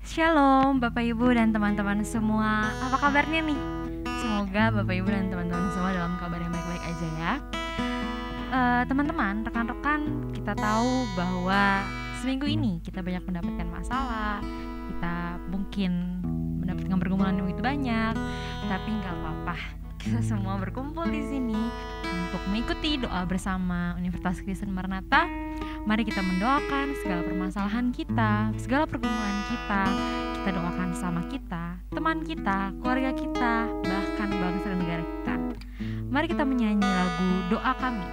Shalom Bapak Ibu dan teman-teman semua. Apa kabarnya nih? Semoga Bapak Ibu dan teman-teman semua dalam kabar yang baik-baik aja ya. Teman-teman, rekan-rekan, kita tahu bahwa seminggu ini kita banyak mendapatkan masalah. Kita mungkin mendapatkan pergumulan yang begitu banyak, tapi nggak apa-apa. Kita semua berkumpul di sini untuk mengikuti doa bersama Universitas Kristen Maranatha. Mari kita mendoakan segala permasalahan kita, segala pergumulan kita. Kita doakan sama kita, teman kita, keluarga kita, bahkan bangsa dan negara kita. Mari kita menyanyi lagu Doa Kami.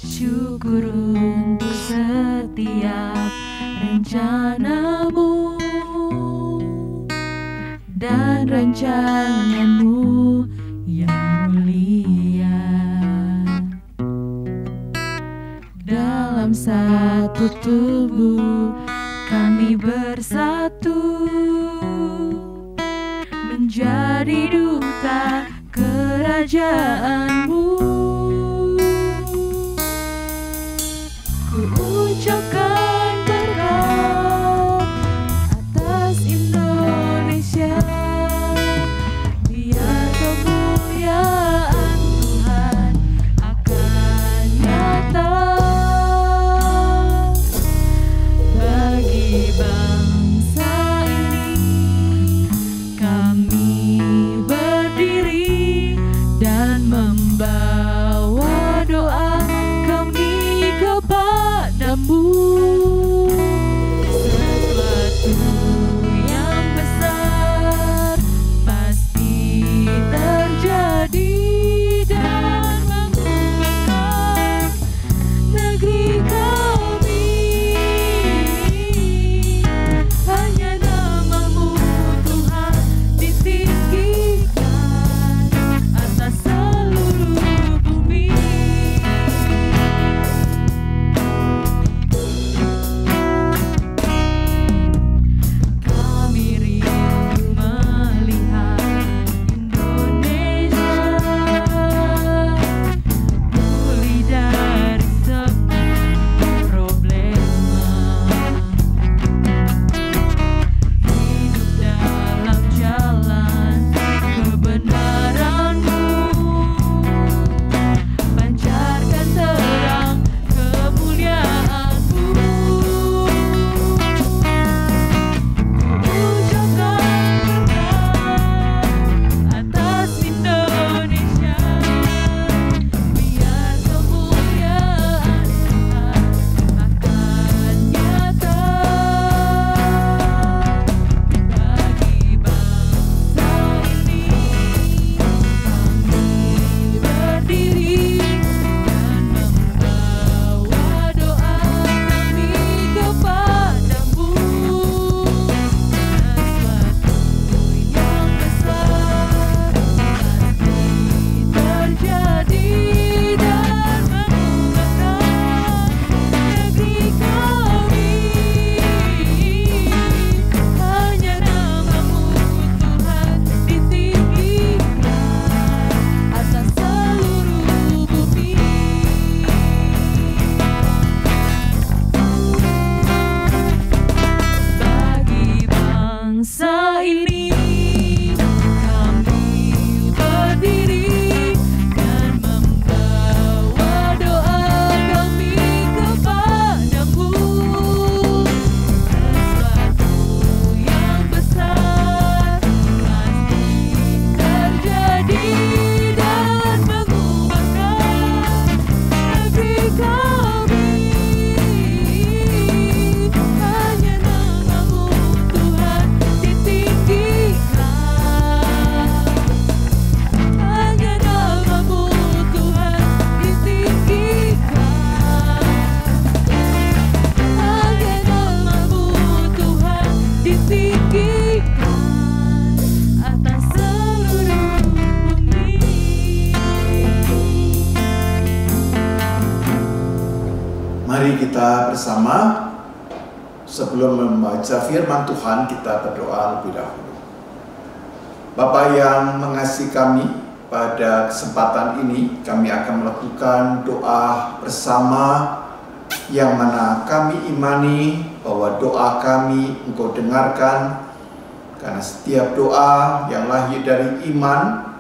Syukur untuk setiap rencanamu dan rancanganmu yang mulia. Dalam satu tubuh kami bersatu menjadi duta kerajaanmu. Ku ucapkan berkat atas Indonesia, biar kemuliaan Tuhan akan nyata bagi bangsa ini. Kami berdiri dan membawa doa kami kepadamu. Sesuatu yang besar pasti terjadi dan mengubahkan negeri kami. Hanya namamu Tuhan ditinggikan atas seluruh bumi. Kami rindu melihat Indonesia pulih dari semua problema, hidup dalam jalan kebenaran-Mu, pancarkan terang kemuliaan-Mu. Ucapkan berkat atas Indonesia, biar kemuliaan Tuhan akan nyata bagi bangsa ini. Kami berdiri dan membawa doa kami kepadamu. Sesuatu yang besar pasti terjadi dan mengubahkan negeri kami. Hanya namamu Tuhan ditinggikan atas seluruh bumi. Bagi bangsa ini kami berdiri dan membawa doa kami kepadamu. Sesuatu yang besar pasti terjadi dan mengubahkan negeri kami. Hanya namamu Tuhan ditinggikan. Hanya namamu Tuhan ditinggikan. Hanya namamu Tuhan ditinggikan atas seluruh bumi. Mari kita bersama sebelum membaca firman Tuhan kita berdoa lebih dahulu. Bapa yang mengasihi kami, pada kesempatan ini kami akan melakukan doa bersama, yang mana kami imani bahwa doa kami Engkau dengarkan, karena setiap doa yang lahir dari iman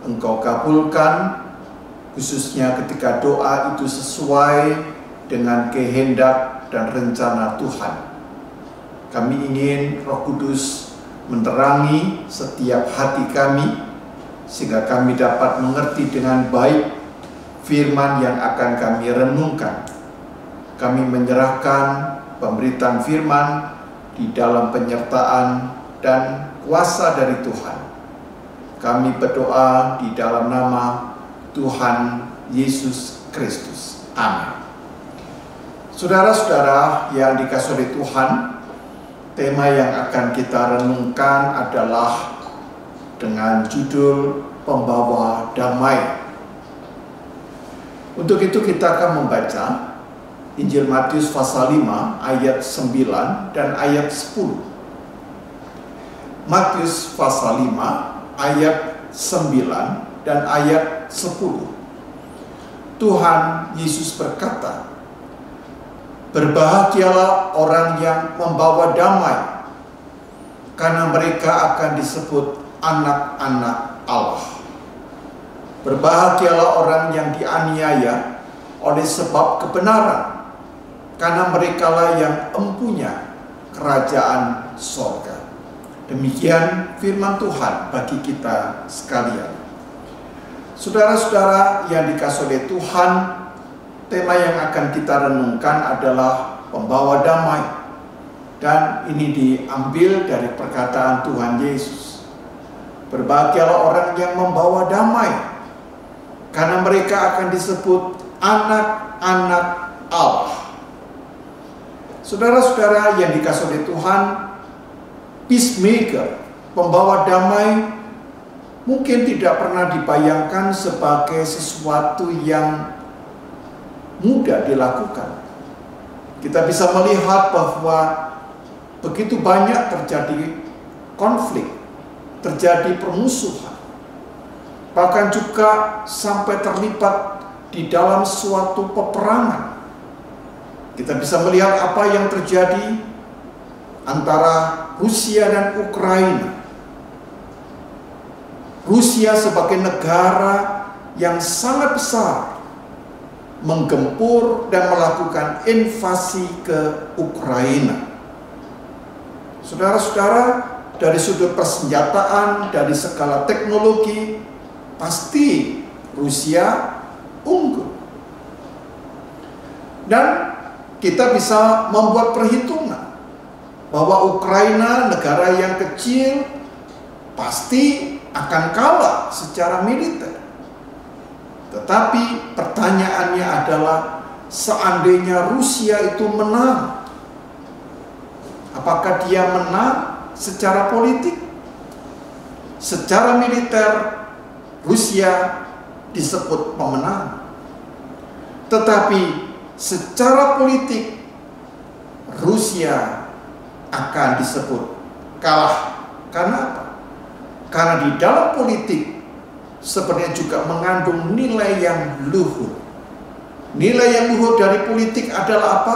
Engkau kabulkan, khususnya ketika doa itu sesuai dengan kehendak dan rencana Tuhan. Kami ingin Roh Kudus menerangi setiap hati kami, sehingga kami dapat mengerti dengan baik firman yang akan kami renungkan. Kami menyerahkan pemberitaan firman di dalam penyertaan dan kuasa dari Tuhan. Kami berdoa di dalam nama Tuhan Yesus Kristus. Amin. Saudara-saudara yang dikasihi oleh Tuhan, tema yang akan kita renungkan adalah dengan judul Pembawa Damai. Untuk itu kita akan membaca Injil Matius pasal 5 ayat 9 dan ayat 10. Matius pasal 5 ayat 9 dan ayat 10. Tuhan Yesus berkata, "Berbahagialah orang yang membawa damai, karena mereka akan disebut anak-anak Allah. Berbahagialah orang yang dianiaya oleh sebab kebenaran, karena merekalah yang empunya kerajaan sorga." Demikian firman Tuhan bagi kita sekalian. Saudara-saudara yang dikasihi oleh Tuhan, tema yang akan kita renungkan adalah pembawa damai. Dan ini diambil dari perkataan Tuhan Yesus. Berbahagialah orang yang membawa damai, karena mereka akan disebut anak-anak Allah. Saudara-saudara yang dikasihi oleh Tuhan, peacemaker, pembawa damai, mungkin tidak pernah dibayangkan sebagai sesuatu yang mudah dilakukan. Kita bisa melihat bahwa begitu banyak terjadi konflik, terjadi permusuhan, bahkan juga sampai terlibat di dalam suatu peperangan. Kita bisa melihat apa yang terjadi antara Rusia dan Ukraina. Rusia sebagai negara yang sangat besar menggempur dan melakukan invasi ke Ukraina. Saudara-saudara, dari sudut persenjataan, dari skala teknologi, pasti Rusia unggul. Dan kita bisa membuat perhitungan bahwa Ukraina, negara yang kecil, pasti akan kalah secara militer. Tetapi pertanyaannya adalah, seandainya Rusia itu menang, apakah dia menang secara politik? Secara militer, Rusia disebut pemenang. Tetapi secara politik, Rusia akan disebut kalah. Karena apa? Karena di dalam politik sebenarnya juga mengandung nilai yang luhur. Nilai yang luhur dari politik adalah apa?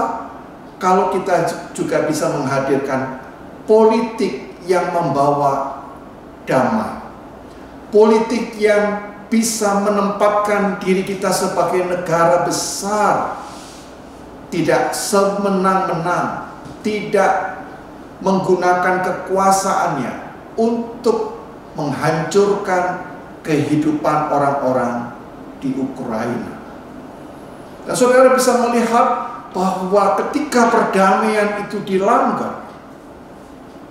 Kalau kita juga bisa menghadirkan politik yang membawa damai, politik yang bisa menempatkan diri kita sebagai negara besar, tidak semenang-menang, tidak menggunakan kekuasaannya untuk menghancurkan kehidupan orang-orang di Ukraina. Dan saudara bisa melihat bahwa ketika perdamaian itu dilanggar,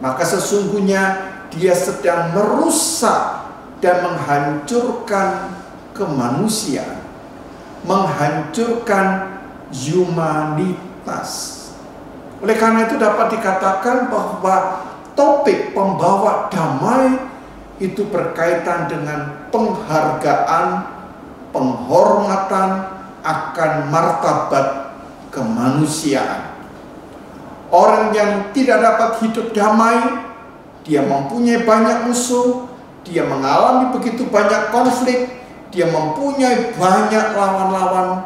maka sesungguhnya dia sedang merusak dan menghancurkan kemanusiaan, menghancurkan humanitas. Oleh karena itu dapat dikatakan bahwa topik pembawa damai itu berkaitan dengan penghargaan, penghormatan akan martabat kemanusiaan. Orang yang tidak dapat hidup damai, dia mempunyai banyak musuh, dia mengalami begitu banyak konflik, dia mempunyai banyak lawan-lawan.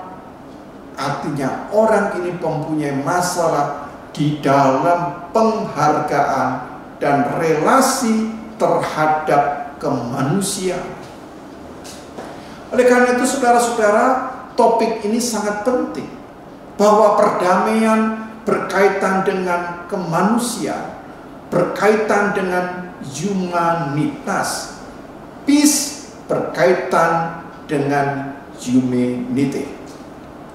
Artinya orang ini mempunyai masalah di dalam penghargaan dan relasi terhadap kemanusiaan. Oleh karena itu saudara-saudara, topik ini sangat penting, bahwa perdamaian berkaitan dengan kemanusiaan, berkaitan dengan humanitas. Peace berkaitan dengan humanity.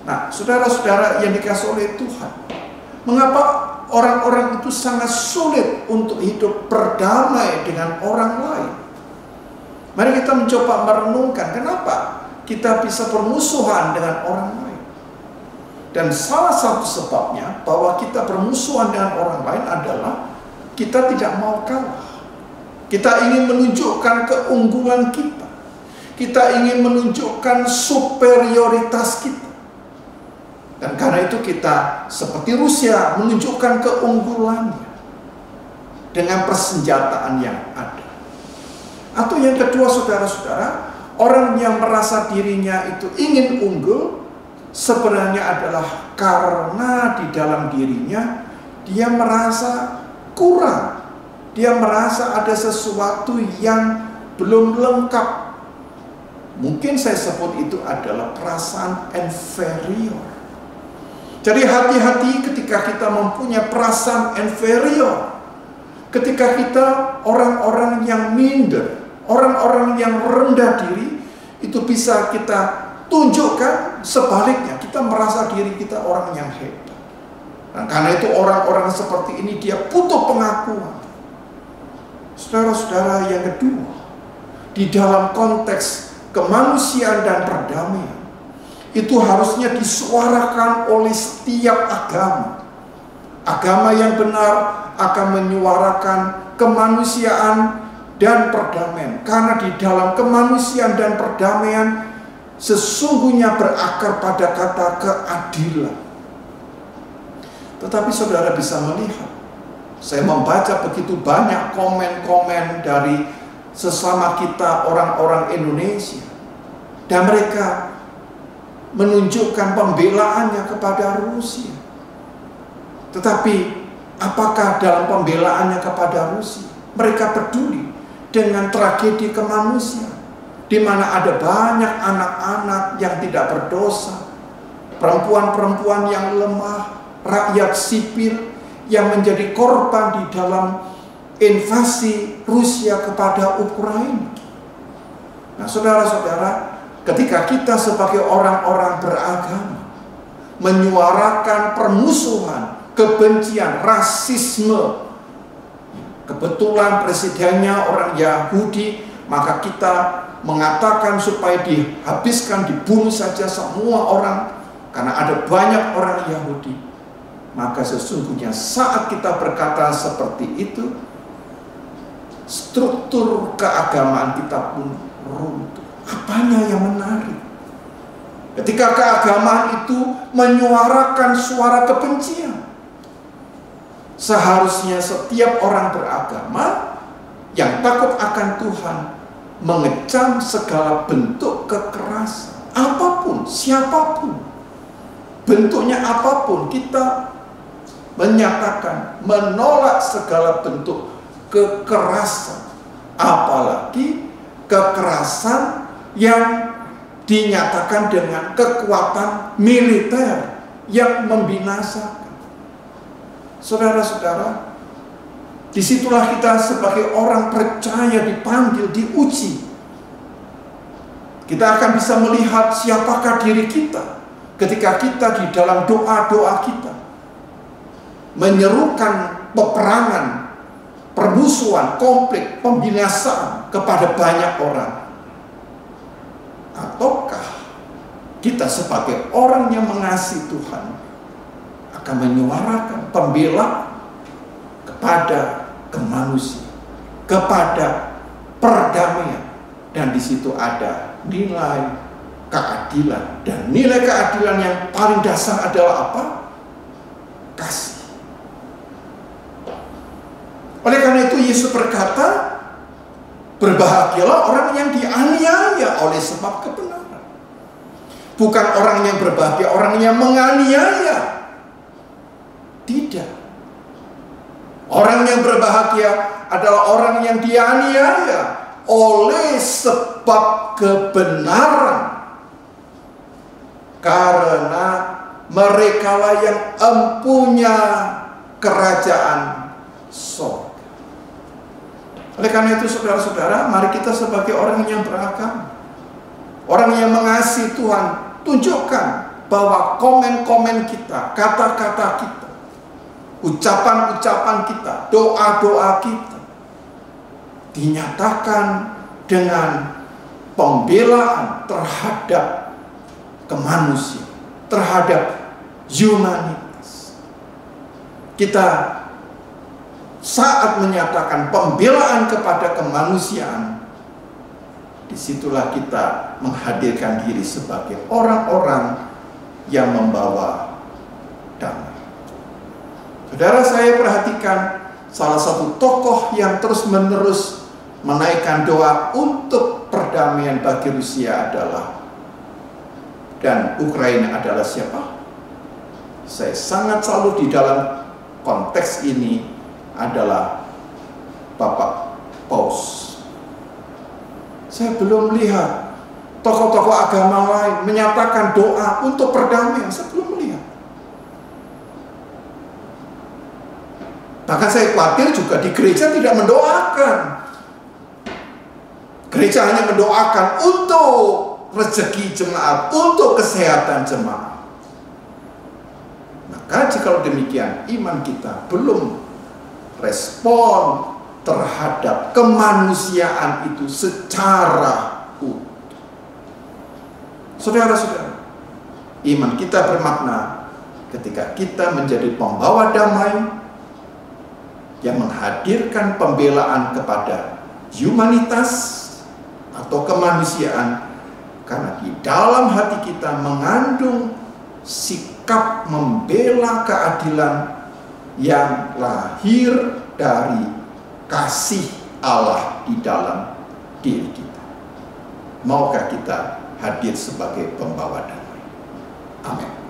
Nah, saudara-saudara yang dikasihi oleh Tuhan, mengapa orang-orang itu sangat sulit untuk hidup berdamai dengan orang lain? Mari kita mencoba merenungkan kenapa kita bisa bermusuhan dengan orang lain. Dan salah satu sebabnya bahwa kita bermusuhan dengan orang lain adalah kita tidak mau kalah. Kita ingin menunjukkan keunggulan kita. Kita ingin menunjukkan superioritas kita. Dan karena itu kita seperti Rusia menunjukkan keunggulannya dengan persenjataan yang ada. Atau yang kedua saudara-saudara, orang yang merasa dirinya itu ingin unggul sebenarnya adalah karena di dalam dirinya dia merasa kurang. Dia merasa ada sesuatu yang belum lengkap. Mungkin saya sebut itu adalah perasaan inferior. Jadi hati-hati ketika kita mempunyai perasaan inferior. Ketika kita orang-orang yang minder, orang-orang yang rendah diri, itu bisa kita tunjukkan sebaliknya. Kita merasa diri kita orang yang hebat. Dan karena itu orang-orang seperti ini dia butuh pengakuan. Saudara-saudara, yang kedua, di dalam konteks kemanusiaan dan perdamaian, itu harusnya disuarakan oleh setiap agama. Agama yang benar akan menyuarakan kemanusiaan dan perdamaian. Karena di dalam kemanusiaan dan perdamaian sesungguhnya berakar pada kata keadilan. Tetapi saudara bisa melihat, saya membaca begitu banyak komen-komen dari sesama kita orang-orang Indonesia. Dan mereka menunjukkan pembelaannya kepada Rusia. Tetapi apakah dalam pembelaannya kepada Rusia mereka peduli dengan tragedi kemanusiaan, di mana ada banyak anak-anak yang tidak berdosa, perempuan-perempuan yang lemah, rakyat sipil yang menjadi korban di dalam invasi Rusia kepada Ukraina. Nah, saudara-saudara, ketika kita sebagai orang-orang beragama menyuarakan permusuhan, kebencian, rasisme, kebetulan presidennya orang Yahudi, maka kita mengatakan supaya dihabiskan, dibunuh saja semua orang karena ada banyak orang Yahudi. Maka sesungguhnya saat kita berkata seperti itu, struktur keagamaan kita pun runtuh. Apanya yang menarik? Ketika keagamaan itu menyuarakan suara kebencian, seharusnya setiap orang beragama yang takut akan Tuhan mengecam segala bentuk kekerasan, apapun, siapapun, bentuknya apapun. Kita menyatakan menolak segala bentuk kekerasan, apalagi kekerasan yang dinyatakan dengan kekuatan militer yang membinasakan. Saudara-saudara, disitulah kita sebagai orang percaya dipanggil, diuji. Kita akan bisa melihat siapakah diri kita ketika kita di dalam doa-doa kita menyerukan peperangan, permusuhan, konflik, pembinasaan kepada banyak orang. Ataukah kita sebagai orang yang mengasihi Tuhan akan menyuarakan pembela kepada kemanusiaan, kepada perdamaian, dan di situ ada nilai keadilan. Dan nilai keadilan yang paling dasar adalah apa? Kasih. Oleh karena itu Yesus berkata, Berbahagialah orang yang dianiaya oleh sebab kebenaran. Bukan orang yang berbahagia, orang yang menganiaya. Tidak. Orang yang berbahagia adalah orang yang dianiaya oleh sebab kebenaran. Karena merekalah yang empunya kerajaan sorga. Oleh karena itu saudara-saudara, mari kita sebagai orang yang beragama, orang yang mengasihi Tuhan, tunjukkan bahwa komen-komen kita, kata-kata kita, ucapan-ucapan kita, doa-doa kita dinyatakan dengan pembelaan terhadap kemanusiaan, terhadap humanitas. Kita saat menyatakan pembelaan kepada kemanusiaan, disitulah kita menghadirkan diri sebagai orang-orang yang membawa damai. Saudara, saya perhatikan salah satu tokoh yang terus-menerus menaikkan doa untuk perdamaian bagi Rusia dan Ukraina adalah siapa? Saya sangat selalu di dalam konteks ini adalah Bapak Paus. Saya belum lihat tokoh-tokoh agama lain menyatakan doa untuk perdamaian. Saya belum lihat. Bahkan saya khawatir juga di gereja tidak mendoakan. Gereja hanya mendoakan untuk rezeki jemaat, untuk kesehatan jemaat. Maka jika demikian, iman kita belum respon terhadap kemanusiaan itu secara utuh. Saudara-saudara, iman kita bermakna ketika kita menjadi pembawa damai yang menghadirkan pembelaan kepada humanitas atau kemanusiaan, karena di dalam hati kita mengandung sikap membela keadilan yang lahir dari kasih Allah di dalam diri kita. Maukah kita hadir sebagai pembawa damai? Amin. Menaklukkan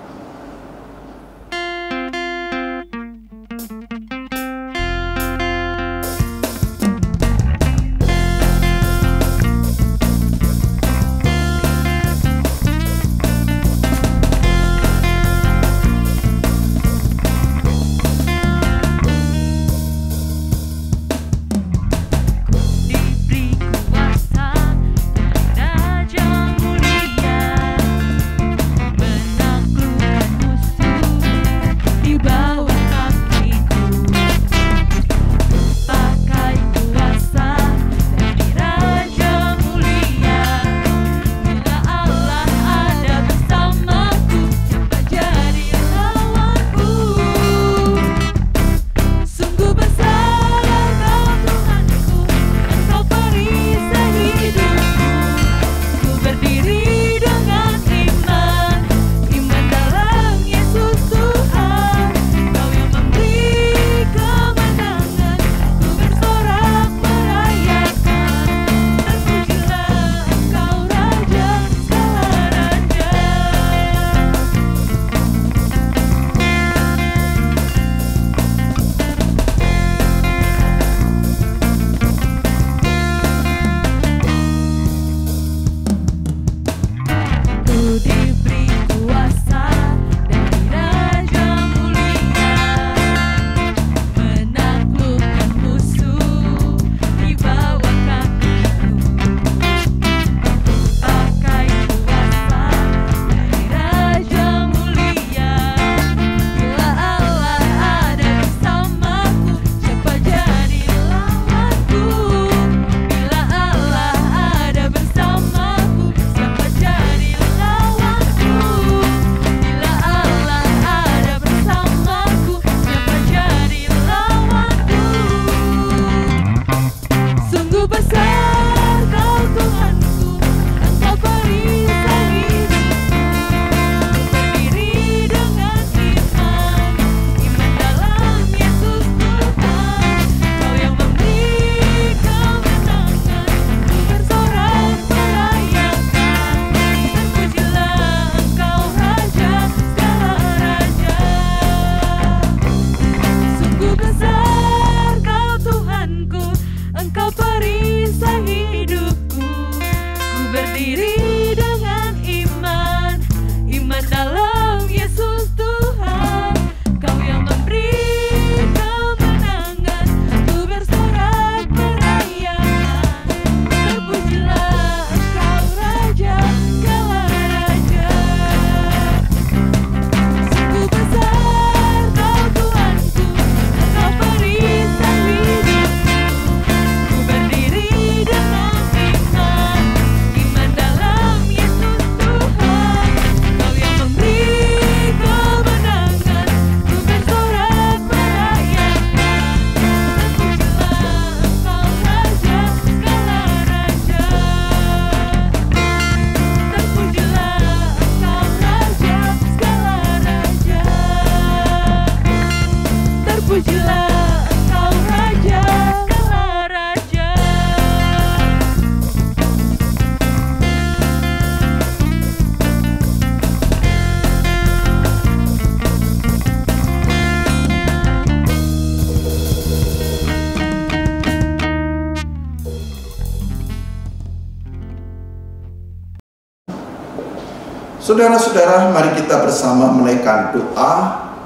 Saudara-saudara, mari kita bersama menaikkan doa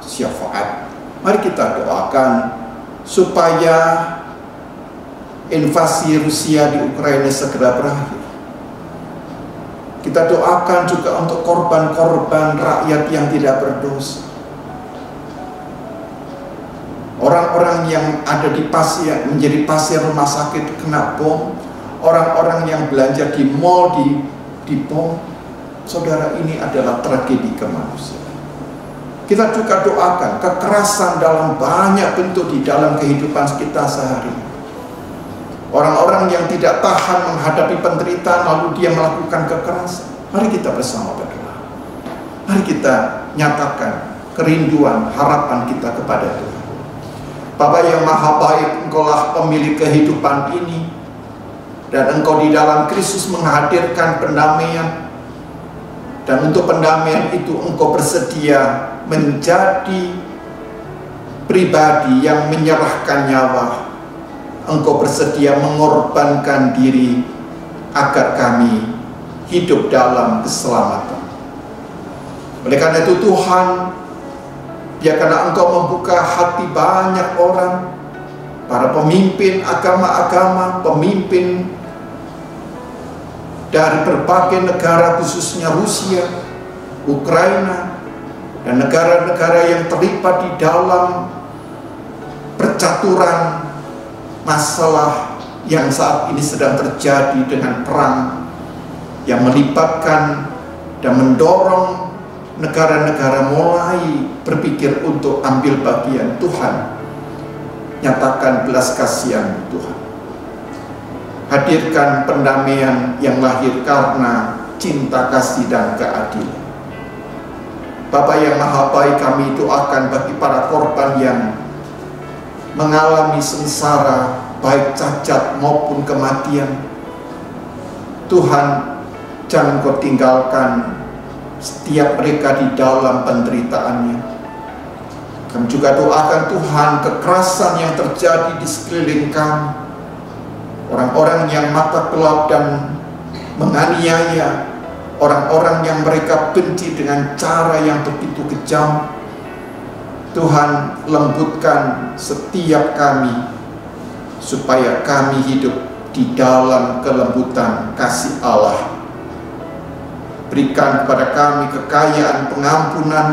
syafaat. Mari kita doakan supaya invasi Rusia di Ukraina segera berakhir. Kita doakan juga untuk korban-korban rakyat yang tidak berdosa. Orang-orang yang ada di pasien, menjadi pasien rumah sakit kena bom. Orang-orang yang belanja di mall di bom. Saudara, ini adalah tragedi kemanusiaan. Kita juga doakan kekerasan dalam banyak bentuk di dalam kehidupan kita sehari. Orang-orang yang tidak tahan menghadapi penderitaan lalu dia melakukan kekerasan. Mari kita bersama berdoa. Mari kita nyatakan kerinduan, harapan kita kepada Tuhan. Bapa yang Maha Baik, Engkaulah pemilik kehidupan ini, dan Engkau di dalam Kristus menghadirkan pendamaian. Dan untuk pendamaian itu Engkau bersedia menjadi pribadi yang menyerahkan nyawa. Engkau bersedia mengorbankan diri agar kami hidup dalam keselamatan. Oleh karena itu Tuhan, biarkanlah Engkau membuka hati banyak orang, para pemimpin agama-agama, pemimpin dari berbagai negara, khususnya Rusia, Ukraina, dan negara-negara yang terlibat di dalam percaturan masalah yang saat ini sedang terjadi dengan perang yang melibatkan dan mendorong negara-negara mulai berpikir untuk ambil bagian. Tuhan, nyatakan belas kasihan Tuhan. Hadirkan pendamaian yang lahir karena cinta kasih dan keadilan. Bapa yang Maha Baik, kami doakan bagi para korban yang mengalami sengsara, baik cacat maupun kematian. Tuhan, jangan Kau tinggalkan setiap mereka di dalam penderitaannya. Kami juga doakan Tuhan, kekerasan yang terjadi di sekeliling kami, orang-orang yang mata gelap dan menganiaya, orang-orang yang mereka benci dengan cara yang begitu kejam. Tuhan, lembutkan setiap kami supaya kami hidup di dalam kelembutan kasih Allah. Berikan kepada kami kekayaan pengampunan.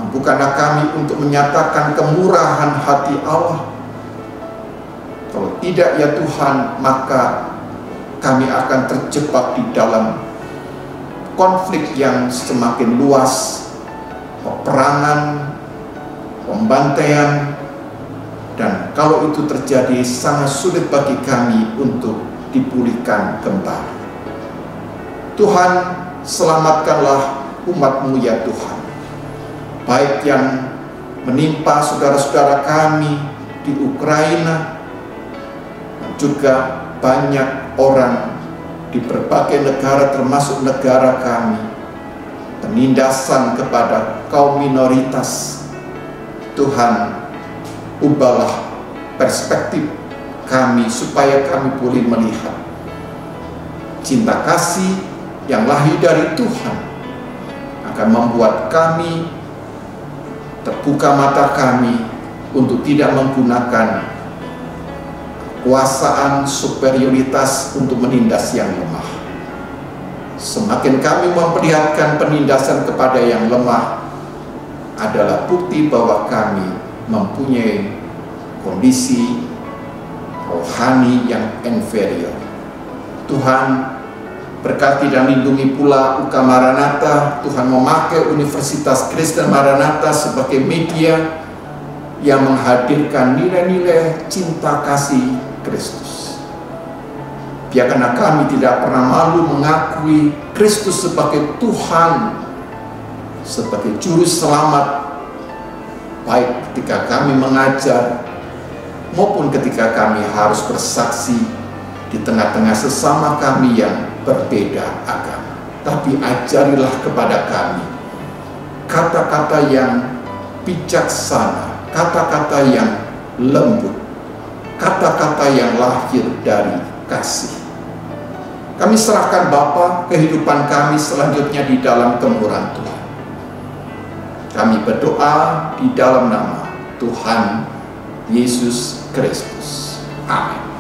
Mampukanlah kami untuk menyatakan kemurahan hati Allah. Kalau tidak ya Tuhan, maka kami akan terjebak di dalam konflik yang semakin luas, peperangan, pembantaian, dan kalau itu terjadi sangat sulit bagi kami untuk dipulihkan kembali. Tuhan, selamatkanlah umat-Mu ya Tuhan, baik yang menimpa saudara-saudara kami di Ukraina, dan juga banyak orang di berbagai negara termasuk negara kami, penindasan kepada kaum minoritas. Tuhan, ubahlah perspektif kami supaya kami boleh melihat cinta kasih yang lahir dari Tuhan akan membuat kami terbuka mata kami untuk tidak menggunakan kekuasaan superioritas untuk menindas yang lemah. Semakin kami memperlihatkan penindasan kepada yang lemah adalah bukti bahwa kami mempunyai kondisi rohani yang inferior. Tuhan, berkati dan lindungi pula UK Maranatha. Tuhan memakai Universitas Kristen Maranatha sebagai media yang menghadirkan nilai-nilai cinta kasih Kristus. Biarkanlah kami tidak pernah malu mengakui Kristus sebagai Tuhan, sebagai Juru Selamat, baik ketika kami mengajar maupun ketika kami harus bersaksi di tengah-tengah sesama kami yang berbeda agama. Tapi ajarilah kepada kami kata-kata yang bijaksana, kata-kata yang lembut, kata-kata yang lahir dari kasih. Kami serahkan Bapa kehidupan kami selanjutnya di dalam kemurahan Tuhan. Kami berdoa di dalam nama Tuhan Yesus Kristus. Amin.